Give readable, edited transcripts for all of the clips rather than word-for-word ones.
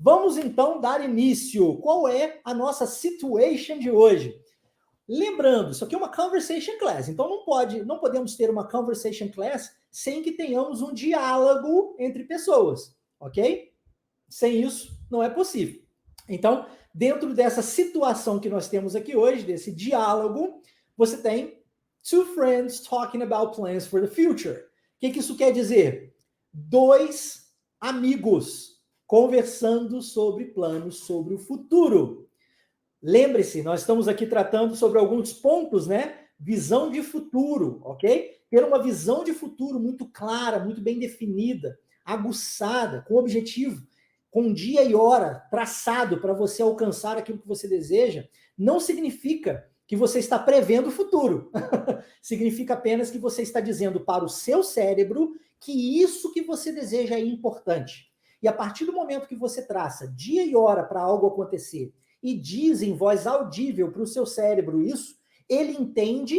Vamos então dar início. Qual é a nossa situation de hoje? Lembrando, isso aqui é uma conversation class, então não podemos ter uma conversation class sem que tenhamos um diálogo entre pessoas, ok? Sem isso, não é possível. Então, dentro dessa situação que nós temos aqui hoje, desse diálogo, você tem two friends talking about plans for the future. O que isso quer dizer? Dois amigos conversando sobre planos sobre o futuro. Lembre-se, nós estamos aqui tratando sobre alguns pontos, né? Visão de futuro, ok? Ter uma visão de futuro muito clara, muito bem definida, aguçada, com objetivo, com dia e hora traçado para você alcançar aquilo que você deseja, não significa que você está prevendo o futuro. Significa apenas que você está dizendo para o seu cérebro que isso que você deseja é importante. E a partir do momento que você traça dia e hora para algo acontecer e diz em voz audível para o seu cérebro isso, ele entende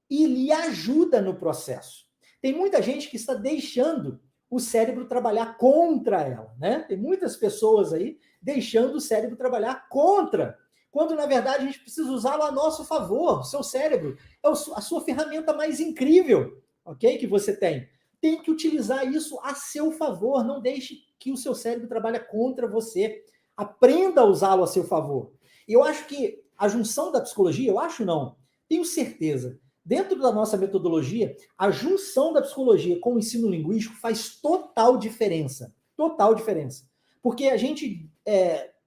e lhe ajuda no processo. Tem muita gente que está deixando o cérebro trabalhar contra ela, né? Tem muitas pessoas aí deixando o cérebro trabalhar contra, quando na verdade a gente precisa usá-lo a nosso favor. O seu cérebro é a sua ferramenta mais incrível, ok? Que você tem. Tem que utilizar isso a seu favor, não deixe que o seu cérebro trabalhe contra você. Aprenda a usá-lo a seu favor. E eu acho que a junção da psicologia, eu acho não, tenho certeza, dentro da nossa metodologia, a junção da psicologia com o ensino linguístico faz total diferença. Total diferença. Porque a gente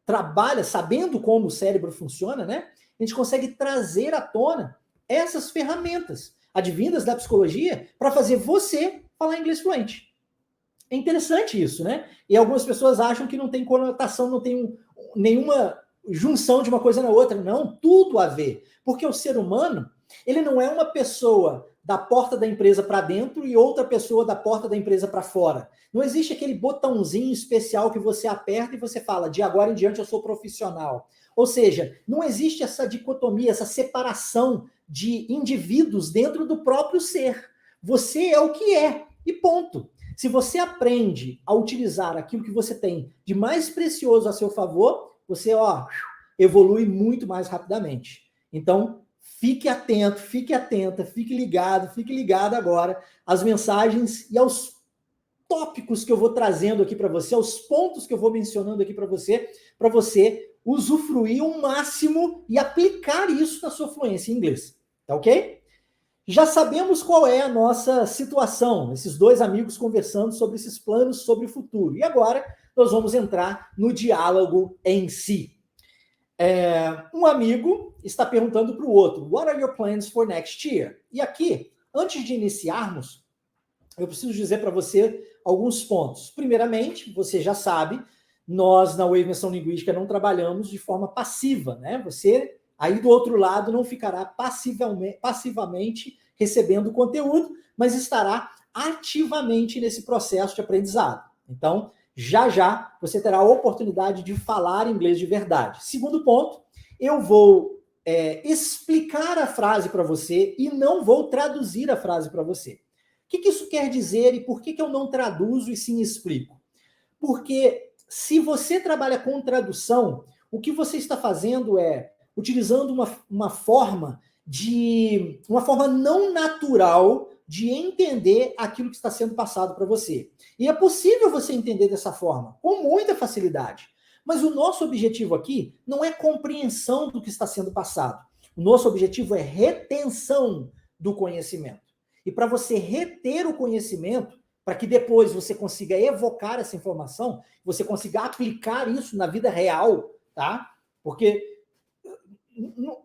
trabalha sabendo como o cérebro funciona, né? A gente consegue trazer à tona essas ferramentas advindas da psicologia para fazer você falar inglês fluente. É interessante isso, né? E algumas pessoas acham que não tem conotação, não tem nenhuma junção de uma coisa na outra. Não, tudo a ver. Porque o ser humano, ele não é uma pessoa da porta da empresa para dentro e outra pessoa da porta da empresa para fora. Não existe aquele botãozinho especial que você aperta e você fala, de agora em diante eu sou profissional. Ou seja, não existe essa dicotomia, essa separação de indivíduos dentro do próprio ser. Você é o que é, e ponto. Se você aprende a utilizar aquilo que você tem de mais precioso a seu favor, você evolui muito mais rapidamente. Então, fique atento, fique atenta, fique ligado agora às mensagens e aos tópicos que eu vou trazendo aqui para você, aos pontos que eu vou mencionando aqui para você usufruir o máximo e aplicar isso na sua fluência em inglês. Tá ok? Já sabemos qual é a nossa situação, esses dois amigos conversando sobre esses planos sobre o futuro. E agora nós vamos entrar no diálogo em si. Um amigo está perguntando para o outro, what are your plans for next year? E aqui, antes de iniciarmos, eu preciso dizer para você alguns pontos. Primeiramente, você já sabe, nós na Wave Imersão Linguística não trabalhamos de forma passiva, né? Você aí do outro lado não ficará passivamente recebendo o conteúdo, mas estará ativamente nesse processo de aprendizado. Então, já você terá a oportunidade de falar inglês de verdade. Segundo ponto, eu vou explicar a frase para você e não vou traduzir a frase para você. O que isso quer dizer e por que eu não traduzo e sim explico? Porque se você trabalha com tradução, o que você está fazendo é utilizando uma forma não natural de entender aquilo que está sendo passado para você. E é possível você entender dessa forma, com muita facilidade. Mas o nosso objetivo aqui não é compreensão do que está sendo passado. O nosso objetivo é retenção do conhecimento. E para você reter o conhecimento, para que depois você consiga evocar essa informação, você consiga aplicar isso na vida real, tá? Porque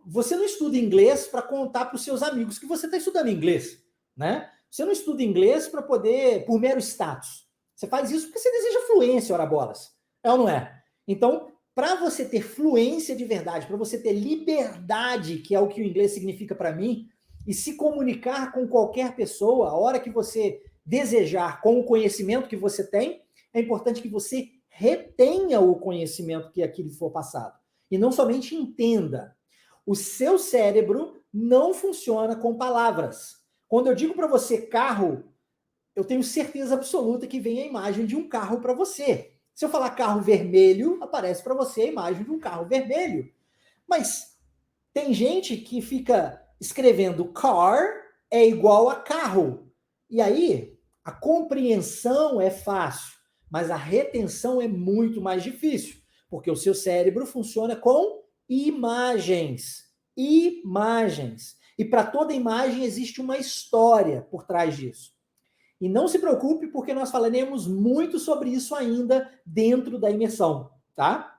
você não estuda inglês para contar para os seus amigos que você está estudando inglês, né? Você não estuda inglês para poder, por mero status. Você faz isso porque você deseja fluência, ora bolas. É ou não é? Então, para você ter fluência de verdade, para você ter liberdade, que é o que o inglês significa para mim, e se comunicar com qualquer pessoa, a hora que você desejar, com o conhecimento que você tem, é importante que você retenha o conhecimento que aquilo for passado. E não somente entenda. O seu cérebro não funciona com palavras. Quando eu digo para você carro, eu tenho certeza absoluta que vem a imagem de um carro para você. Se eu falar carro vermelho, aparece para você a imagem de um carro vermelho. Mas tem gente que fica escrevendo car é igual a carro. E aí, a compreensão é fácil, mas a retenção é muito mais difícil, porque o seu cérebro funciona com imagens. Imagens. E para toda imagem existe uma história por trás disso. E não se preocupe, porque nós falaremos muito sobre isso ainda dentro da imersão, tá?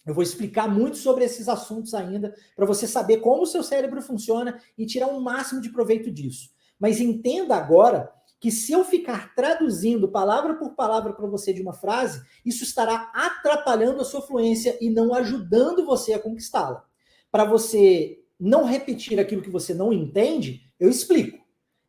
Eu vou explicar muito sobre esses assuntos ainda, para você saber como o seu cérebro funciona e tirar o máximo de proveito disso. Mas entenda agora que se eu ficar traduzindo palavra por palavra para você de uma frase, isso estará atrapalhando a sua fluência e não ajudando você a conquistá-la. Para você não repetir aquilo que você não entende, eu explico.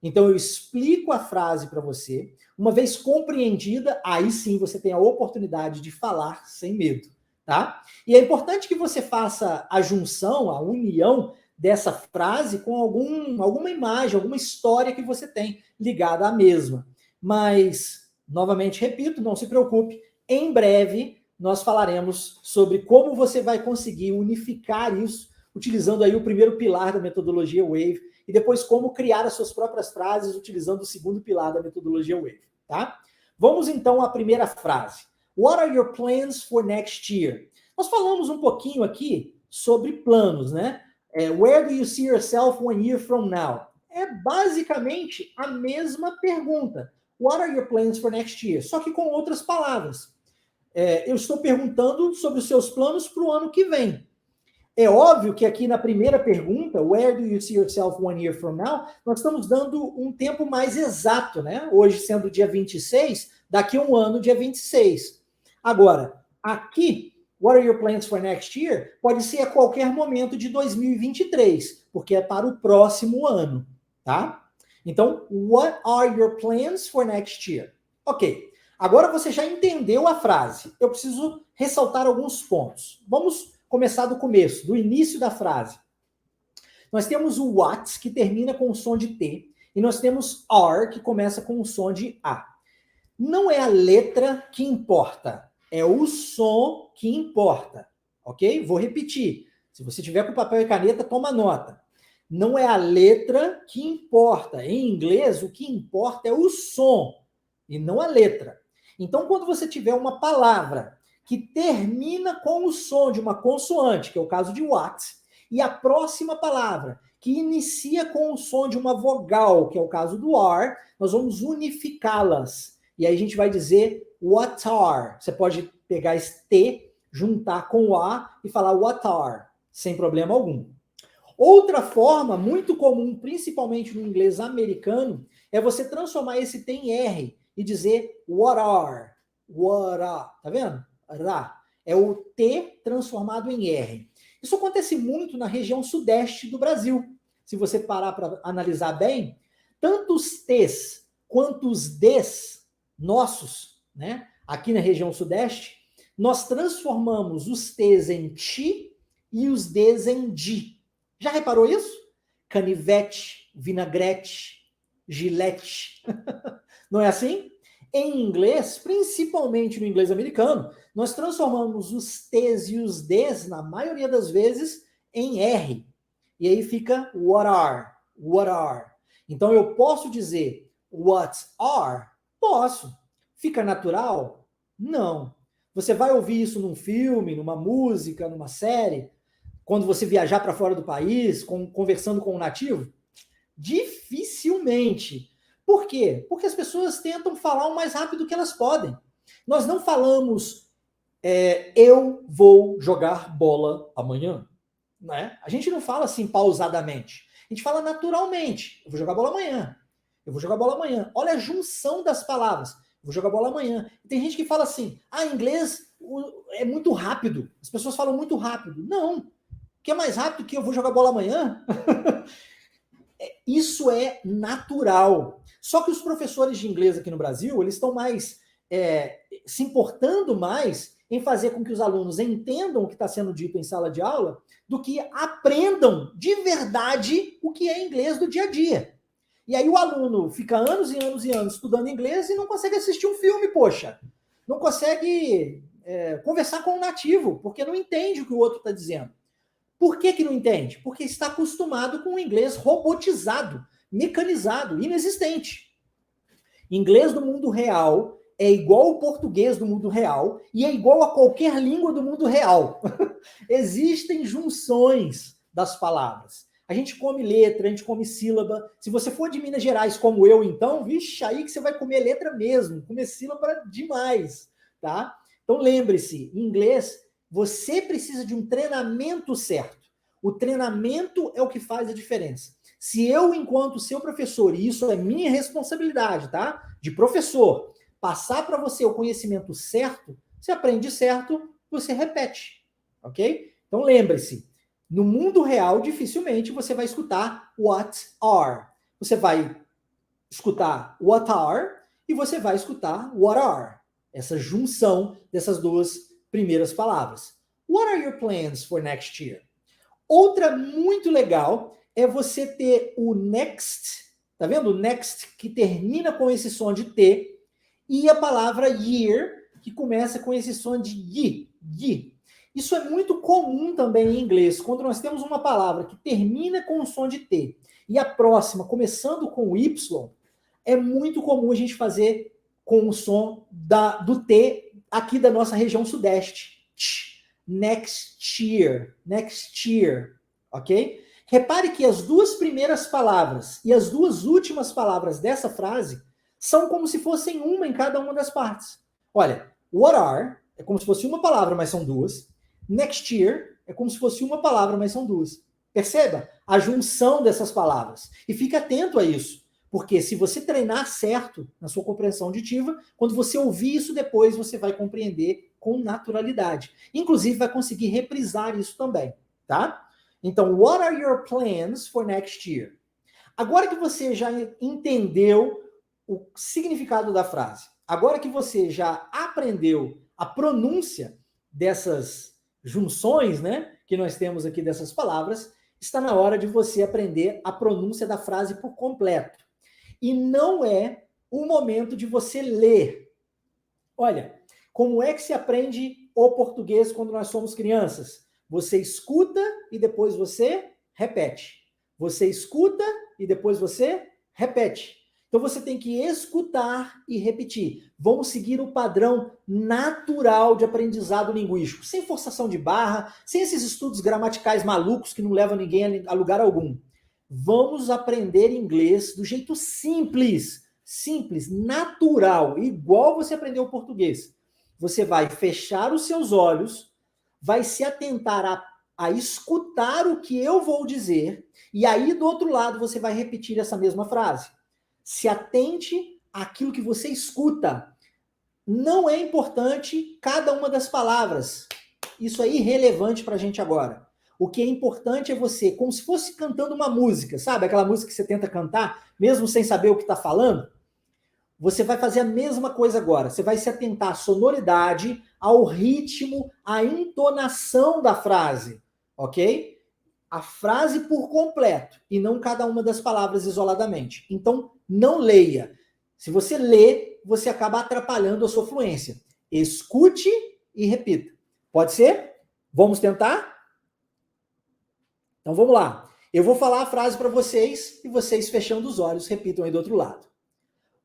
Então eu explico a frase para você, uma vez compreendida, aí sim você tem a oportunidade de falar sem medo. Tá? E é importante que você faça a junção, a união dessa frase com alguma imagem, alguma história que você tem ligada à mesma. Mas, novamente repito, não se preocupe, em breve nós falaremos sobre como você vai conseguir unificar isso, utilizando aí o primeiro pilar da metodologia Wave, e depois como criar as suas próprias frases utilizando o segundo pilar da metodologia Wave. Tá? Vamos então à primeira frase. What are your plans for next year? Nós falamos um pouquinho aqui sobre planos, né? Where do you see yourself 1 year from now? É basicamente a mesma pergunta. What are your plans for next year? Só que com outras palavras. Eu estou perguntando sobre os seus planos para o ano que vem. É óbvio que aqui na primeira pergunta, where do you see yourself 1 year from now, nós estamos dando um tempo mais exato, né? Hoje sendo dia 26, daqui a um ano, dia 26. Agora, aqui, what are your plans for next year? Pode ser a qualquer momento de 2023, porque é para o próximo ano, tá? Então, what are your plans for next year? Ok, agora você já entendeu a frase. Eu preciso ressaltar alguns pontos. Vamos começar do começo, do início da frase. Nós temos o what, que termina com o som de T, e nós temos are, que começa com o som de A. Não é a letra que importa, é o som que importa, ok? Vou repetir. Se você tiver com papel e caneta, toma nota. Não é a letra que importa. Em inglês, o que importa é o som e não a letra. Então, quando você tiver uma palavra que termina com o som de uma consoante, que é o caso de what, e a próxima palavra que inicia com o som de uma vogal, que é o caso do are, nós vamos unificá-las. E aí a gente vai dizer what are. Você pode pegar esse T, juntar com o A e falar what are, sem problema algum. Outra forma muito comum, principalmente no inglês americano, é você transformar esse T em R e dizer what are. What are. Tá vendo? Ra. É o T transformado em R. Isso acontece muito na região sudeste do Brasil. Se você parar para analisar bem, tanto os T's quanto os D's nossos, né? Aqui na região sudeste, nós transformamos os T's em ti e os D's em di. Já reparou isso? Canivete, vinagrete, gilete. Não é assim? Em inglês, principalmente no inglês americano, nós transformamos os T's e os D's, na maioria das vezes, em R. E aí fica what are, what are. Então eu posso dizer what are? Posso. Fica natural? Não. Você vai ouvir isso num filme, numa música, numa série, quando você viajar para fora do país, conversando com um nativo? Dificilmente. Por quê? Porque as pessoas tentam falar o mais rápido que elas podem. Nós não falamos eu vou jogar bola amanhã. Né? A gente não fala assim pausadamente. A gente fala naturalmente. Eu vou jogar bola amanhã. Eu vou jogar bola amanhã. Olha a junção das palavras. Eu vou jogar bola amanhã. E tem gente que fala assim, inglês é muito rápido. As pessoas falam muito rápido. Não. O que é mais rápido que eu vou jogar bola amanhã? Isso é natural. Só que os professores de inglês aqui no Brasil, eles estão mais se importando mais em fazer com que os alunos entendam o que está sendo dito em sala de aula do que aprendam de verdade o que é inglês do dia a dia. E aí o aluno fica anos e anos e anos estudando inglês e não consegue assistir um filme, poxa. Não consegue conversar com um nativo, porque não entende o que o outro está dizendo. Por que não entende? Porque está acostumado com o inglês robotizado, mecanizado, inexistente. Inglês do mundo real é igual ao português do mundo real e é igual a qualquer língua do mundo real. Existem junções das palavras. A gente come letra, a gente come sílaba. Se você for de Minas Gerais como eu, então, vixe, aí que você vai comer letra mesmo, comer sílaba demais, tá? Então lembre-se, em inglês, você precisa de um treinamento certo. O treinamento é o que faz a diferença. Se eu, enquanto seu professor, e isso é minha responsabilidade, tá? De professor, passar para você o conhecimento certo, você aprende certo, você repete, ok? Então lembre-se, no mundo real, dificilmente você vai escutar what are. Você vai escutar what are e você vai escutar what are. Essa junção dessas duas primeiras palavras. What are your plans for next year? Outra muito legal é você ter o next, tá vendo? O next que termina com esse som de T e a palavra year que começa com esse som de yi. Isso é muito comum também em inglês. Quando nós temos uma palavra que termina com o som de T e a próxima começando com o Y, é muito comum a gente fazer com o som do T aqui da nossa região sudeste. Next year, ok? Repare que as duas primeiras palavras e as duas últimas palavras dessa frase são como se fossem uma em cada uma das partes. Olha, what are é como se fosse uma palavra, mas são duas. Next year é como se fosse uma palavra, mas são duas. Perceba a junção dessas palavras. E fique atento a isso, porque se você treinar certo na sua compreensão auditiva, quando você ouvir isso depois, você vai compreender com naturalidade. Inclusive, vai conseguir reprisar isso também, tá? Então, what are your plans for next year? Agora que você já entendeu o significado da frase, agora que você já aprendeu a pronúncia dessas junções, né, que nós temos aqui dessas palavras, está na hora de você aprender a pronúncia da frase por completo. E não é o momento de você ler. Olha, como é que se aprende o português quando nós somos crianças? Você escuta e depois você repete. Você escuta e depois você repete. Então você tem que escutar e repetir. Vamos seguir o padrão natural de aprendizado linguístico, sem forçação de barra, sem esses estudos gramaticais malucos que não levam ninguém a lugar algum. Vamos aprender inglês do jeito simples, natural, igual você aprendeu o português. Você vai fechar os seus olhos, vai se atentar a escutar o que eu vou dizer, e aí do outro lado você vai repetir essa mesma frase. Se atente àquilo que você escuta. Não é importante cada uma das palavras. Isso é irrelevante para a gente agora. O que é importante é você, como se fosse cantando uma música, sabe? Aquela música que você tenta cantar, mesmo sem saber o que está falando. Você vai fazer a mesma coisa agora. Você vai se atentar à sonoridade, ao ritmo, à entonação da frase, ok? A frase por completo e não cada uma das palavras isoladamente. Então, não leia. Se você lê, você acaba atrapalhando a sua fluência. Escute e repita. Pode ser? Vamos tentar? Então, vamos lá. Eu vou falar a frase para vocês e vocês, fechando os olhos, repitam aí do outro lado.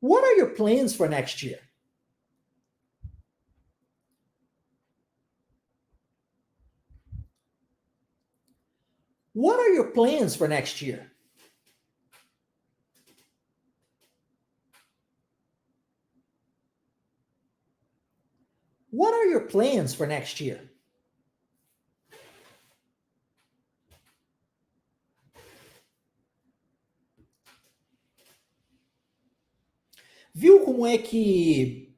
What are your plans for next year? What are your plans for next year? What are your plans for next year? Viu como é que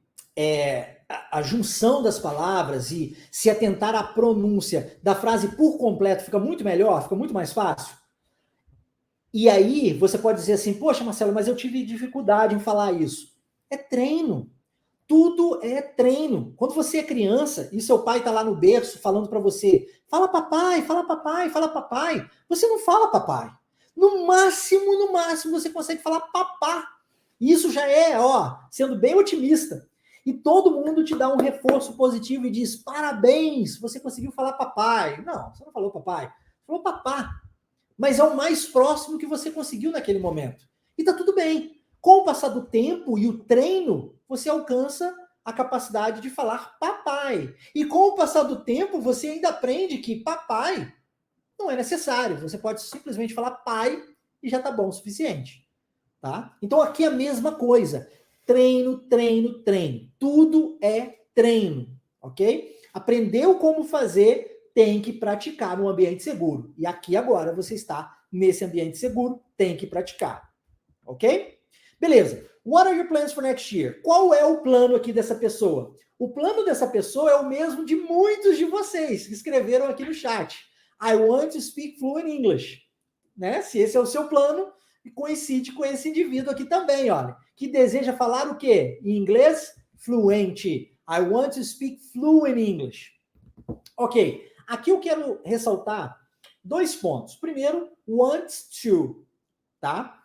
a junção das palavras e se atentar à pronúncia da frase por completo fica muito melhor, fica muito mais fácil? E aí você pode dizer assim, poxa, Marcelo, mas eu tive dificuldade em falar isso. É treino. Tudo é treino. Quando você é criança e seu pai está lá no berço falando para você, fala papai, fala papai, fala papai. Você não fala papai. No máximo, você consegue falar papá. E isso já é, sendo bem otimista. e todo mundo te dá um reforço positivo e diz: parabéns, você conseguiu falar papai. Não, você não falou papai, você falou papá. Mas é o mais próximo que você conseguiu naquele momento. E tá tudo bem. Com o passar do tempo e o treino, você alcança a capacidade de falar papai. E com o passar do tempo, você ainda aprende que papai não é necessário. Você pode simplesmente falar pai e já tá bom o suficiente. Tá? Então aqui é a mesma coisa. Treino, treino, treino. Tudo é treino, ok? Aprendeu como fazer, tem que praticar no ambiente seguro. E aqui agora você está nesse ambiente seguro, tem que praticar, ok? Beleza. What are your plans for next year? Qual é o plano aqui dessa pessoa? O plano dessa pessoa é o mesmo de muitos de vocês que escreveram aqui no chat. I want to speak fluent English. Né? Se esse é o seu plano, coincide com esse indivíduo aqui também, olha, que deseja falar o quê? Em inglês, fluente. I want to speak fluent English. Ok, aqui eu quero ressaltar 2 pontos. Primeiro, want to, tá?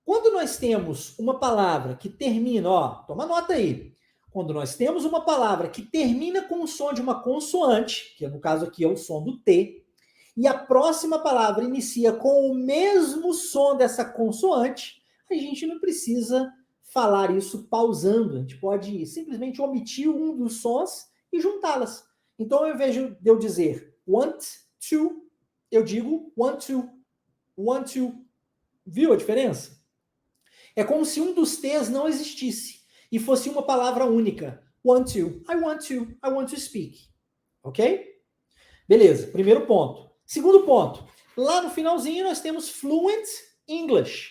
Quando nós temos uma palavra que termina, ó, toma nota aí. Quando nós temos uma palavra que termina com o som de uma consoante, que no caso aqui é o som do T, e a próxima palavra inicia com o mesmo som dessa consoante, a gente não precisa falar isso pausando. A gente pode simplesmente omitir um dos sons e juntá-las. Então, ao invés de eu dizer want to, eu digo want to, want to. Viu a diferença? É como se um dos T's não existisse e fosse uma palavra única. Want to, I want to, I want to speak. Ok? Beleza, primeiro ponto. Segundo ponto, lá no finalzinho nós temos fluent English.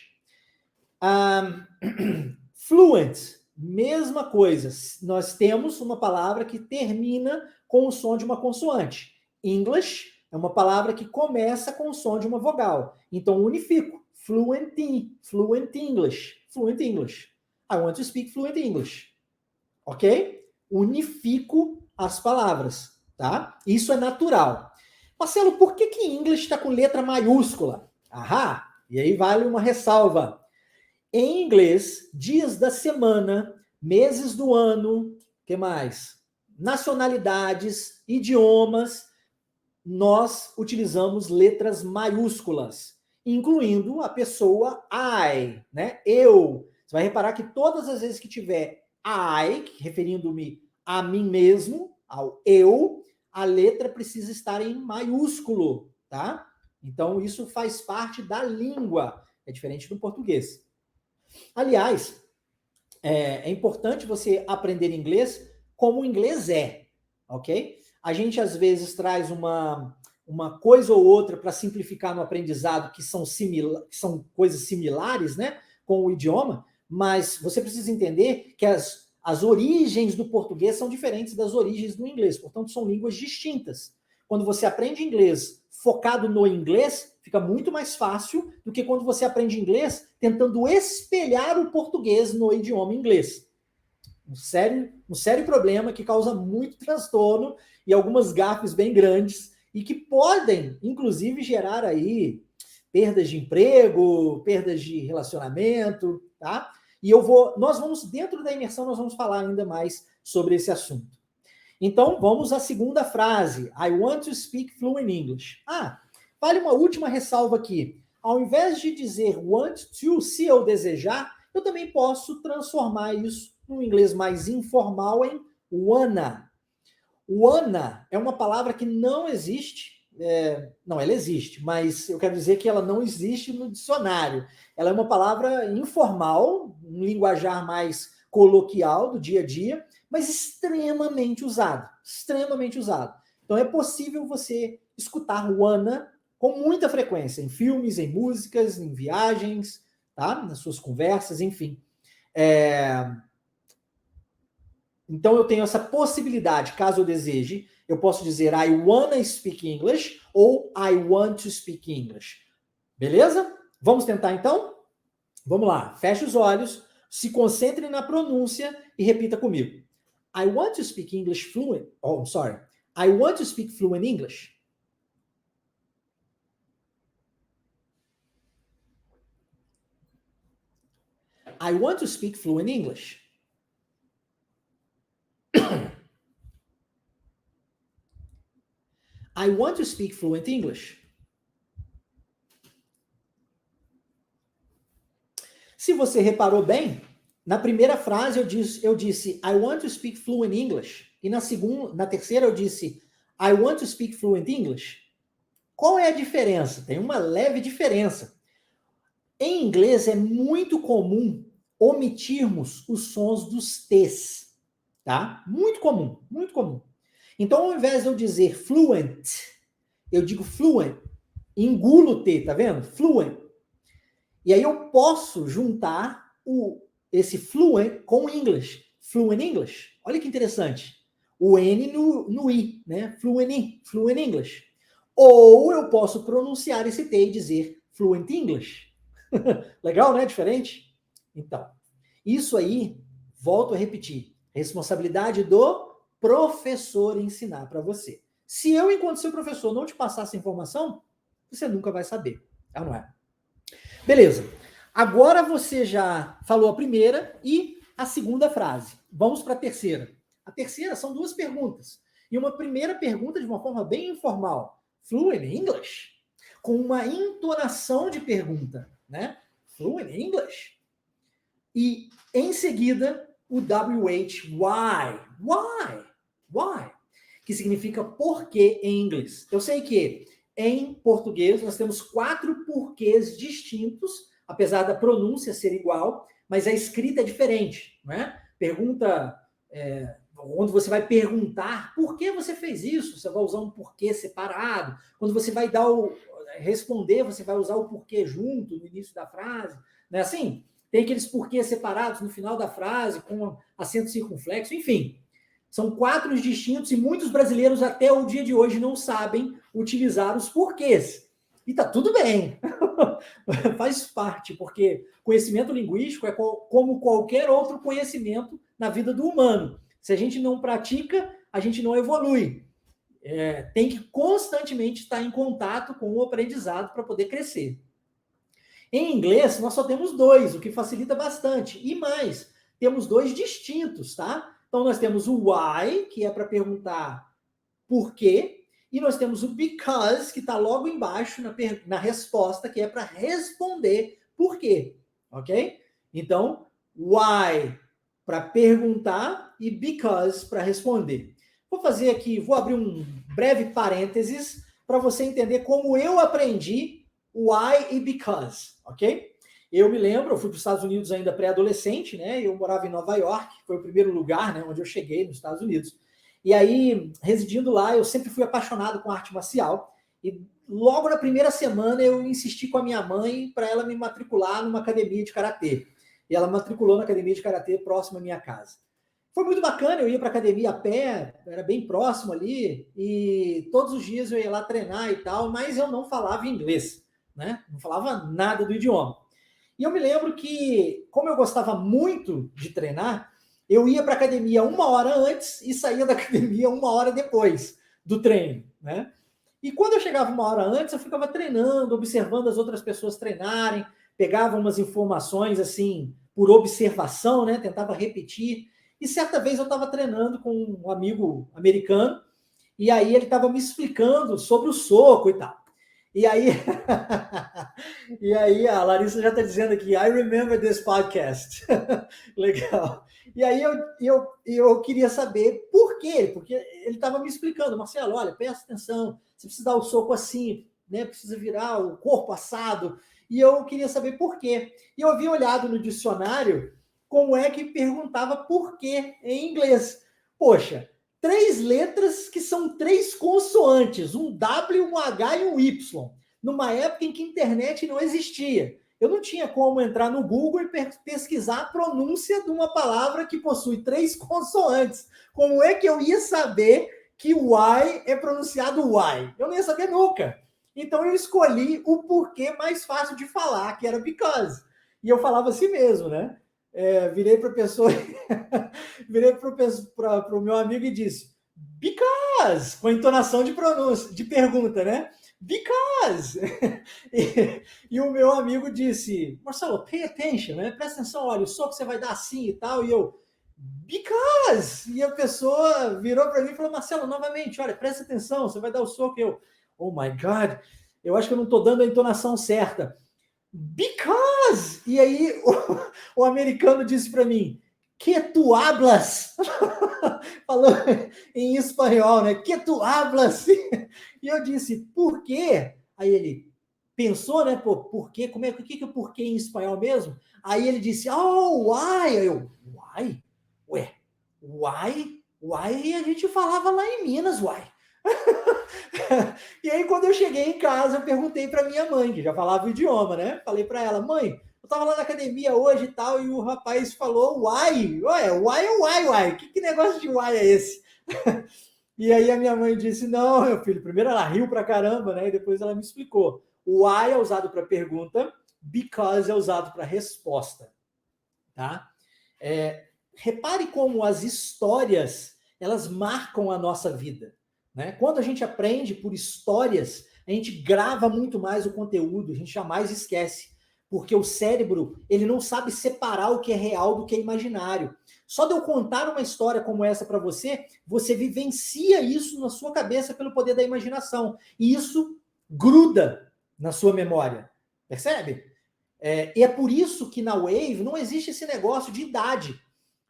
Fluent, mesma coisa. Nós temos uma palavra que termina com o som de uma consoante. English é uma palavra que começa com o som de uma vogal. Então unifico. Fluent English. Fluent English. I want to speak fluent English. Ok? Unifico as palavras, tá? Isso é natural. Marcelo, por que English está com letra maiúscula? Ahá, e aí vale uma ressalva. Em inglês, dias da semana, meses do ano, que mais? Nacionalidades, idiomas, nós utilizamos letras maiúsculas, incluindo a pessoa I, né? Eu. Você vai reparar que todas as vezes que tiver I, referindo-me a mim mesmo, ao eu, a letra precisa estar em maiúsculo, tá? Então, isso faz parte da língua. É diferente do português. Aliás, é importante você aprender inglês como o inglês é, ok? A gente, às vezes, traz uma coisa ou outra para simplificar no aprendizado que são coisas similares, né, com o idioma, mas você precisa entender que as origens do português são diferentes das origens do inglês, portanto, são línguas distintas. Quando você aprende inglês focado no inglês, fica muito mais fácil do que quando você aprende inglês tentando espelhar o português no idioma inglês. Um sério problema que causa muito transtorno e algumas gafes bem grandes e que podem, inclusive, gerar aí perdas de emprego, perdas de relacionamento, tá? E nós vamos, dentro da imersão, nós vamos falar ainda mais sobre esse assunto. Então, vamos à segunda frase. I want to speak fluent English. Vale uma última ressalva aqui. Ao invés de dizer want to, se eu desejar, eu também posso transformar isso num inglês mais informal em wanna. Wanna é uma palavra que não existe. Não, ela existe, mas eu quero dizer que ela não existe no dicionário. Ela é uma palavra informal, um linguajar mais coloquial do dia a dia, mas extremamente usado. Extremamente usado. Então é possível você escutar wanna com muita frequência, em filmes, em músicas, em viagens, tá? Nas suas conversas, enfim. Então eu tenho essa possibilidade, caso eu deseje, eu posso dizer I wanna speak English ou I want to speak English. Beleza? Vamos tentar então? Vamos lá, feche os olhos, se concentre na pronúncia e repita comigo. I want to speak English fluent. Oh, sorry. I want to speak fluent English. I want to speak fluent English. I want to speak fluent English. Se você reparou bem, na primeira frase eu disse I want to speak fluent English. E na terceira eu disse I want to speak fluent English. Qual é a diferença? Tem uma leve diferença. Em inglês é muito comum omitirmos os sons dos T's, tá? Muito comum, muito comum. Então, ao invés de eu dizer fluent, eu digo fluent, engulo o T, tá vendo? Fluent. E aí eu posso juntar esse fluent com English, fluent English. Olha que interessante. O N no I, né? Fluent English. Ou eu posso pronunciar esse T e dizer fluent English. Legal, né? Diferente? Então, isso aí, volto a repetir, responsabilidade do professor ensinar para você. Se eu, enquanto seu professor, não te passar essa informação, você nunca vai saber. É ou não é? Beleza. Agora você já falou a primeira e a segunda frase. Vamos para a terceira. A terceira são duas perguntas. E uma primeira pergunta de uma forma bem informal. Fluent English? Com uma entonação de pergunta, né? Fluent English? E, em seguida, o WH, why? Why? Why? Que significa porquê em inglês. Eu sei que em português nós temos 4 porquês distintos, apesar da pronúncia ser igual, mas a escrita é diferente, não é? Pergunta, onde você vai perguntar por que você fez isso, você vai usar um porquê separado. Quando você vai responder, você vai usar o porquê junto no início da frase, não é assim? Tem aqueles porquês separados no final da frase, com acento circunflexo, enfim. São 4 distintos e muitos brasileiros até o dia de hoje não sabem utilizar os porquês. E tá tudo bem. Faz parte, porque conhecimento linguístico é como qualquer outro conhecimento na vida do humano. Se a gente não pratica, a gente não evolui. Tem que constantemente estar em contato com o aprendizado para poder crescer. Em inglês, nós só temos 2, o que facilita bastante. E mais, temos 2 distintos, tá? Então, nós temos o why, que é para perguntar por quê, e nós temos o because, que está logo embaixo na resposta, que é para responder por quê, ok? Então, why para perguntar e because para responder. Vou abrir um breve parênteses para você entender como eu aprendi why e because, ok? Eu me lembro, eu fui para os Estados Unidos ainda pré-adolescente, né? Eu morava em Nova York, foi o primeiro lugar, né, onde eu cheguei nos Estados Unidos. E aí, residindo lá, eu sempre fui apaixonado com arte marcial. E logo na primeira semana eu insisti com a minha mãe para ela me matricular numa academia de karatê. E ela matriculou na academia de karatê próxima à minha casa. Foi muito bacana, eu ia para a academia a pé, era bem próximo ali, e todos os dias eu ia lá treinar e tal, mas eu não falava inglês, né? Não falava nada do idioma. E eu me lembro que, como eu gostava muito de treinar, eu ia para a academia 1 hora antes e saía da academia 1 hora depois do treino, né? E quando eu chegava 1 hora antes, eu ficava treinando, observando as outras pessoas treinarem, pegava umas informações assim, por observação, né? Tentava repetir. E certa vez eu estava treinando com um amigo americano, e aí ele estava me explicando sobre o soco e tal. E aí, e aí a Larissa já está dizendo aqui, I remember this podcast. Legal. E aí eu queria saber por quê, porque ele estava me explicando, Marcelo, olha, presta atenção, você precisa dar o soco assim, né? Precisa virar o corpo assado. E eu queria saber por quê. E eu havia olhado no dicionário como é que perguntava por quê em inglês. Poxa, 3 letras que são 3 consoantes, um W, um H e um Y, numa época em que a internet não existia. Eu não tinha como entrar no Google e pesquisar a pronúncia de uma palavra que possui 3 consoantes. Como é que eu ia saber que Y é pronunciado Y? Eu não ia saber nunca. Então eu escolhi o porquê mais fácil de falar, que era because. E eu falava assim mesmo, né? Virei para a pessoa, virei para o meu amigo e disse, because, com entonação de pronúncia, de pergunta, né? Because. E o meu amigo disse, Marcelo, pay attention, né? Presta atenção, olha, o soco você vai dar assim e tal. E eu, because! E a pessoa virou para mim e falou, Marcelo, novamente, olha, presta atenção, você vai dar o soco. Eu, oh my God, eu acho que eu não estou dando a entonação certa. Because! E aí o americano disse para mim, que tu hablas? Falou em espanhol, né? Que tu hablas? E eu disse, por quê? Aí ele pensou, né? Pô, por quê? Como é, o que é o porquê em espanhol mesmo? Aí ele disse, oh, why? Aí eu, why? Ué, why? Why a gente falava lá em Minas, why? E aí, quando eu cheguei em casa, eu perguntei para minha mãe, que já falava o idioma, né? Falei para ela, mãe, eu tava lá na academia hoje e tal, e o rapaz falou, uai, ué, uai é uai, uai, que negócio de uai é esse? E aí a minha mãe disse, não, meu filho, primeiro ela riu pra caramba, né? E depois ela me explicou. O why é usado para pergunta, because é usado para resposta, tá? Repare como as histórias, elas marcam a nossa vida, né? Quando a gente aprende por histórias, a gente grava muito mais o conteúdo, a gente jamais esquece, porque o cérebro, ele não sabe separar o que é real do que é imaginário. Só de eu contar uma história como essa para você, você vivencia isso na sua cabeça pelo poder da imaginação. E isso gruda na sua memória. Percebe? E é por isso que na Wave não existe esse negócio de idade.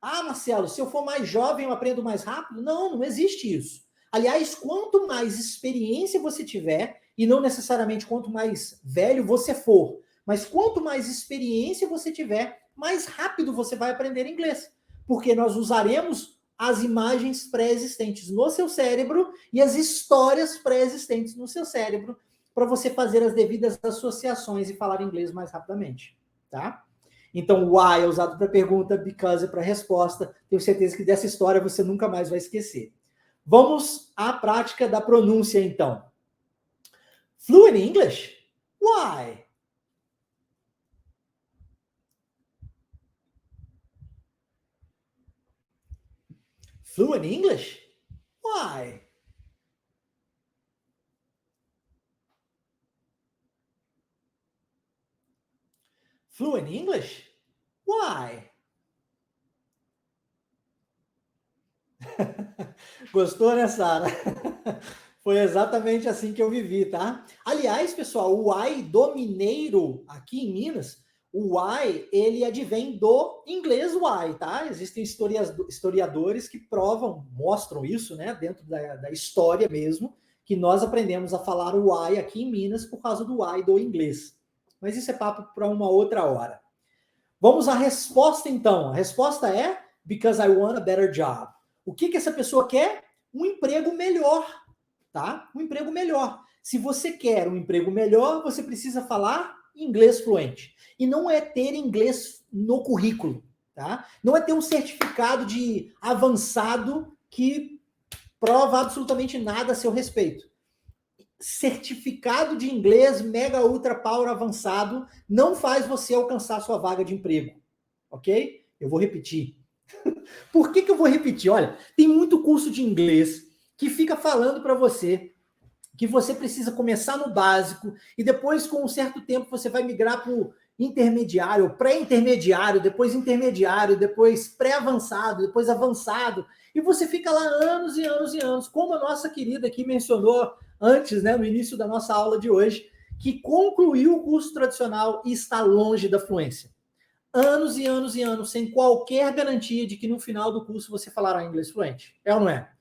Ah, Marcelo, se eu for mais jovem eu aprendo mais rápido? Não, não existe isso. Aliás, quanto mais experiência você tiver, e não necessariamente quanto mais velho você for, mas quanto mais experiência você tiver, mais rápido você vai aprender inglês. Porque nós usaremos as imagens pré-existentes no seu cérebro e as histórias pré-existentes no seu cérebro para você fazer as devidas associações e falar inglês mais rapidamente, tá? Então, why é usado para pergunta, because é para resposta. Tenho certeza que dessa história você nunca mais vai esquecer. Vamos à prática da pronúncia, então. Fluent English? Why? Fluent English? Why? Fluent English? Why? Gostou, né, Sara? Foi exatamente assim que eu vivi, tá? Aliás, pessoal, o uai do mineiro aqui em Minas, o uai, ele advém do inglês uai, tá? Existem historiadores que provam, mostram isso, né, dentro da história mesmo, que nós aprendemos a falar o uai aqui em Minas por causa do uai do inglês. Mas isso é papo para uma outra hora. Vamos à resposta, então. A resposta é because I want a better job. O que essa pessoa quer? Um emprego melhor, tá? Um emprego melhor. Se você quer um emprego melhor, você precisa falar inglês fluente. E não é ter inglês no currículo, tá? Não é ter um certificado de avançado que prova absolutamente nada a seu respeito. Certificado de inglês mega ultra power avançado não faz você alcançar sua vaga de emprego, ok? Eu vou repetir. Por que eu vou repetir? Olha, tem muito curso de inglês que fica falando para você que você precisa começar no básico e depois, com um certo tempo, você vai migrar para o intermediário, pré-intermediário, depois intermediário, depois pré-avançado, depois avançado, e você fica lá anos e anos e anos, como a nossa querida aqui mencionou antes, né, no início da nossa aula de hoje, que concluiu o curso tradicional e está longe da fluência. Anos e anos e anos, sem qualquer garantia de que no final do curso você falará inglês fluente. É ou não é?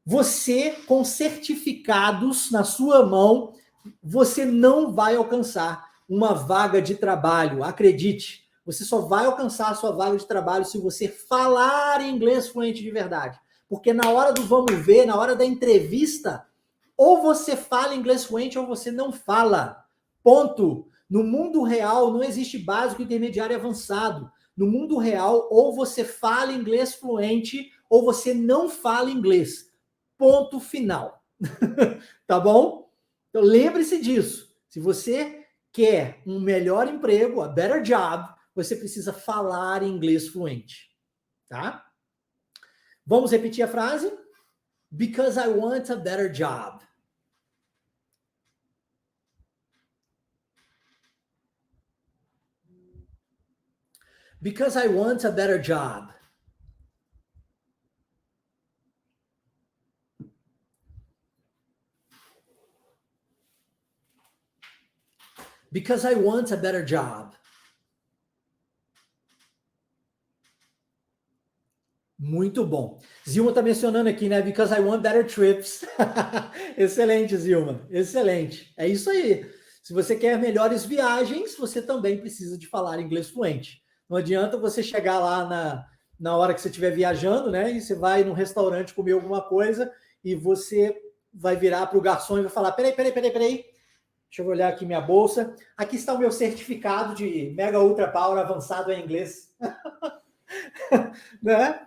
Você, com certificados na sua mão, você não vai alcançar uma vaga de trabalho. Acredite, você só vai alcançar a sua vaga de trabalho se você falar inglês fluente de verdade. Porque na hora do vamos ver, na hora da entrevista, ou você fala inglês fluente ou você não fala. Ponto. No mundo real não existe básico, intermediário e avançado. No mundo real, ou você fala inglês fluente ou você não fala inglês. Ponto final. Tá bom? Então lembre-se disso. Se você quer um melhor emprego, a better job, você precisa falar inglês fluente, tá? Vamos repetir a frase? Because I want a better job. Because I want a better job. Because I want a better job. Muito bom. Zilma está mencionando aqui, né? Because I want better trips. Excelente, Zilma. Excelente. É isso aí. Se você quer melhores viagens, você também precisa de falar inglês fluente. Não adianta você chegar lá na hora que você estiver viajando, né? E você vai num restaurante comer alguma coisa e você vai virar para o garçom e vai falar: peraí. Deixa eu olhar aqui minha bolsa. Aqui está o meu certificado de Mega Ultra Power avançado em inglês. Né?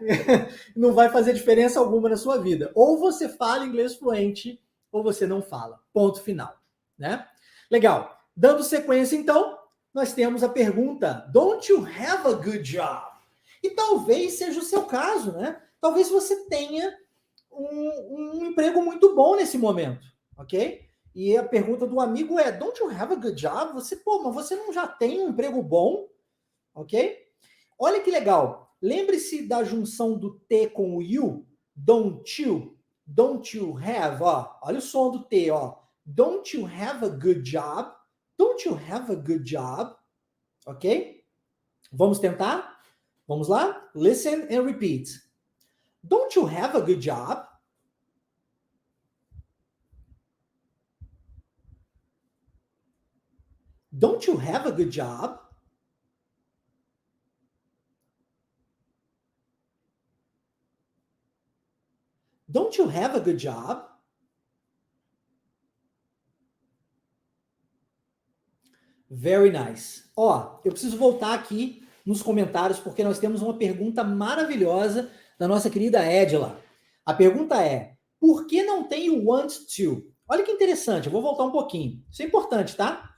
Não vai fazer diferença alguma na sua vida. Ou você fala inglês fluente, ou você não fala. Ponto final. Né? Legal. Dando sequência, então, nós temos a pergunta: Don't you have a good job? E talvez seja o seu caso, né? Talvez você tenha um emprego muito bom nesse momento, ok? E a pergunta do amigo é: Don't you have a good job? Mas você não já tem um emprego bom? Ok? Olha que legal. Lembre-se da junção do T com o you. Don't you? Don't you have? Ó, olha o som do T, ó. Don't you have a good job? Don't you have a good job? Ok? Vamos tentar? Vamos lá? Listen and repeat. Don't you have a good job? Don't you have a good job? Don't you have a good job? Very nice. Ó, eu preciso voltar aqui nos comentários porque nós temos uma pergunta maravilhosa da nossa querida Edila. A pergunta é: por que não tem o want to? Olha que interessante, eu vou voltar um pouquinho. Isso é importante, tá?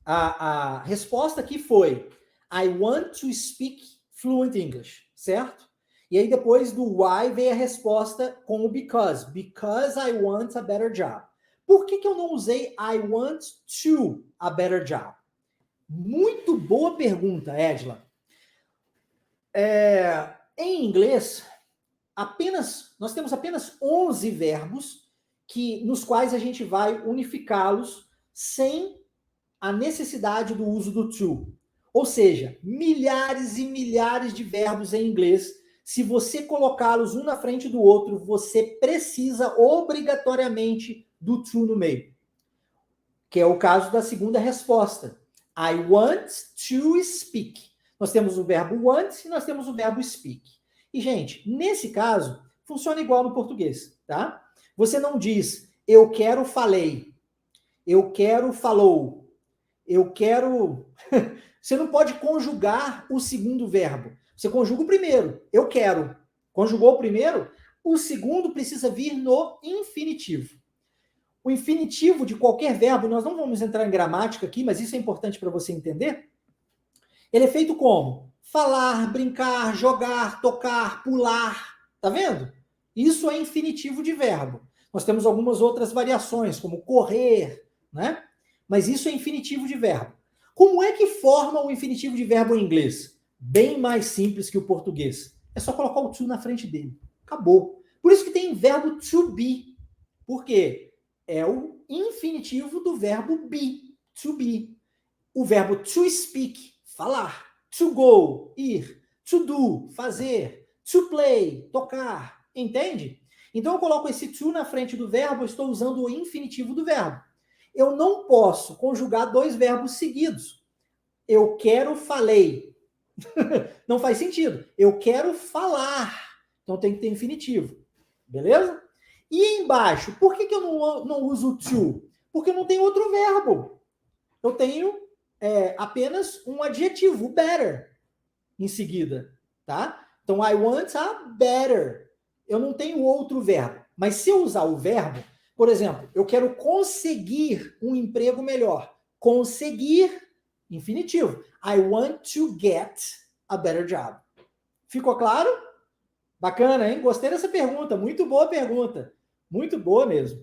A resposta aqui foi: I want to speak fluent English, certo? E aí depois do why veio a resposta com o because. Because I want a better job. Por que eu não usei I want to a better job? Muito boa pergunta, Edila. Em inglês, nós temos apenas 11 verbos nos quais a gente vai unificá-los sem a necessidade do uso do to. Ou seja, milhares e milhares de verbos em inglês. Se você colocá-los um na frente do outro, você precisa obrigatoriamente do to no meio. Que é o caso da segunda resposta. I want to speak. Nós temos o verbo want e nós temos o verbo speak. E, gente, nesse caso, funciona igual no português, tá? Você não diz eu quero falei, eu quero falou, eu quero... Você não pode conjugar o segundo verbo. Você conjuga o primeiro, eu quero. Conjugou o primeiro, o segundo precisa vir no infinitivo. O infinitivo de qualquer verbo, nós não vamos entrar em gramática aqui, mas isso é importante para você entender. Ele é feito como? Falar, brincar, jogar, tocar, pular. Tá vendo? Isso é infinitivo de verbo. Nós temos algumas outras variações, como correr, né? Mas isso é infinitivo de verbo. Como é que forma o infinitivo de verbo em inglês? Bem mais simples que o português. É só colocar o to na frente dele. Acabou. Por isso que tem verbo to be. Por quê? É o infinitivo do verbo be. To be. O verbo to speak, falar. To go, ir. To do, fazer. To play, tocar. Entende? Então eu coloco esse to na frente do verbo, eu estou usando o infinitivo do verbo. Eu não posso conjugar dois verbos seguidos. Eu quero, falei. Não faz sentido. Eu quero falar. Então tem que ter infinitivo. Beleza? E embaixo, por que eu não uso to? Porque eu não tenho outro verbo. Eu tenho apenas um adjetivo, better, em seguida. Tá? Então, I want a better. Eu não tenho outro verbo. Mas se eu usar o verbo, por exemplo, eu quero conseguir um emprego melhor. Conseguir, infinitivo. I want to get a better job. Ficou claro? Bacana, hein? Gostei dessa pergunta. Muito boa pergunta. Muito boa mesmo.